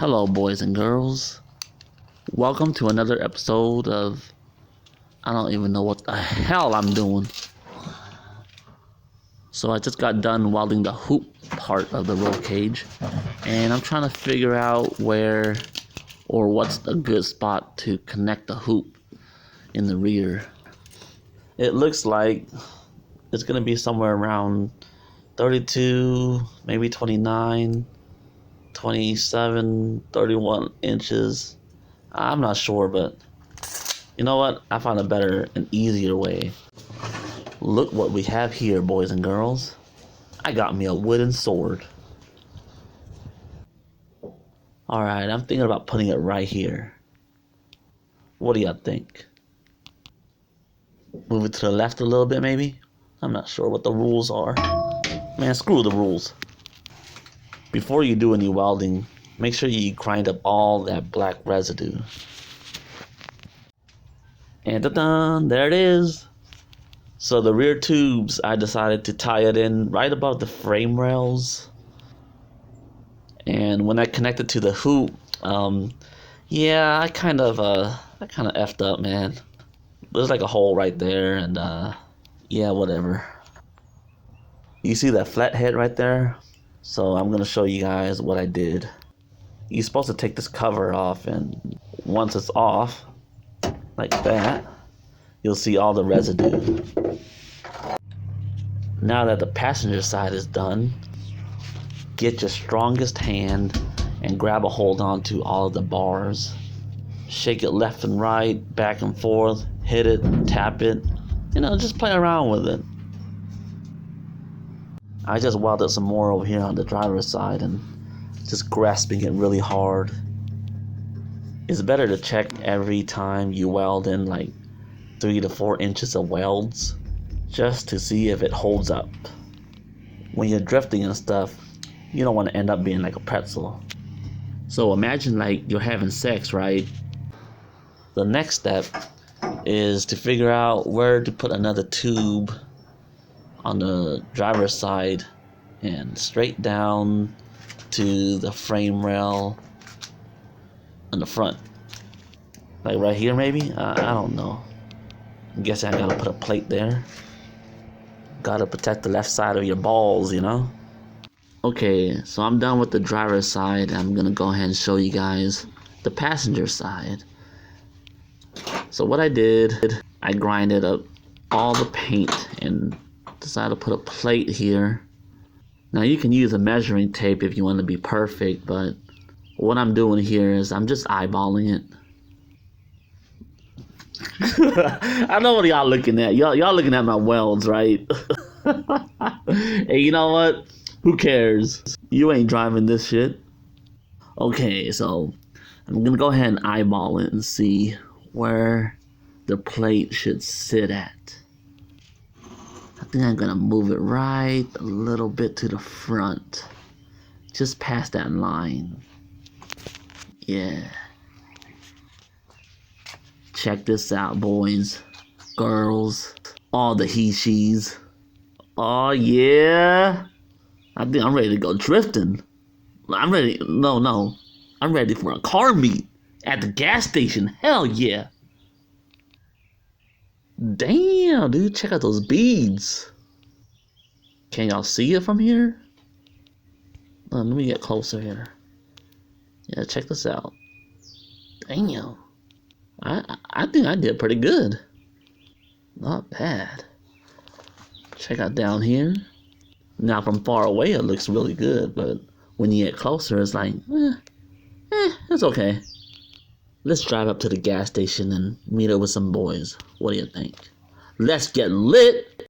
Hello, boys and girls. Welcome to another episode of I don't even know what the hell I'm doing. So I just got done welding the hoop part of the roll cage, and I'm trying to figure out where or what's a good spot to connect the hoop in the rear. It looks like it's gonna be somewhere around 32, maybe 29, 27, 31 inches. I'm not sure, but you know what? I found a better and easier way. Look what we have here, boys and girls. I got me a wooden sword. Alright, I'm thinking about putting it right here. What do y'all think? Move it to the left a little bit, maybe? I'm not sure what the rules are. Man, screw the rules. Before you do any welding, make sure you grind up all that black residue. And ta-da! There it is! So the rear tubes, I decided to tie it in right above the frame rails. And when I connected to the hoop, yeah, I kind of effed up, man. There's like a hole right there, and yeah, whatever. You see that flathead right there? So I'm gonna show you guys what I did. You're supposed to take this cover off, and once it's off, like that, you'll see all the residue. Now that the passenger side is done, get your strongest hand and grab a hold on to all of the bars. Shake it left and right, back and forth, hit it, tap it, you know, just play around with it. I just welded some more over here on the driver's side and just grasping it really hard. It's better to check every time you weld in like 3 to 4 inches of welds just to see if it holds up. When you're drifting and stuff, you don't want to end up being like a pretzel. So imagine like you're having sex, right? The next step is to figure out where to put another tube on the driver's side and straight down to the frame rail on the front. Like right here maybe? I don't know. I'm guessing I gotta put a plate there. Gotta protect the left side of your balls, you know? Okay, so I'm done with the driver's side. I'm gonna go ahead and show you guys the passenger side. So what I did, I grinded up all the paint and decided to put a plate here. Now you can use a measuring tape if you want to be perfect, but what I'm doing here is I'm just eyeballing it. I know what y'all looking at. Y'all looking at my welds, right? Hey, you know what? Who cares? You ain't driving this shit. Okay, so I'm gonna go ahead and eyeball it and see where the plate should sit at. I think I'm gonna move it right a little bit to the front. Just past that line. Yeah. Check this out, boys, girls, all the he-she's. Oh yeah. I think I'm ready to go drifting. I'm ready. No. I'm ready for a car meet at the gas station. Hell yeah. Damn, dude, check out those beads. Can y'all see it from here? Let me get closer here. Yeah, check this out. Damn. I think I did pretty good. Not bad. Check out down here. Now from far away it looks really good, but when you get closer it's like, it's okay. Let's drive up to the gas station and meet up with some boys. What do you think? Let's get lit!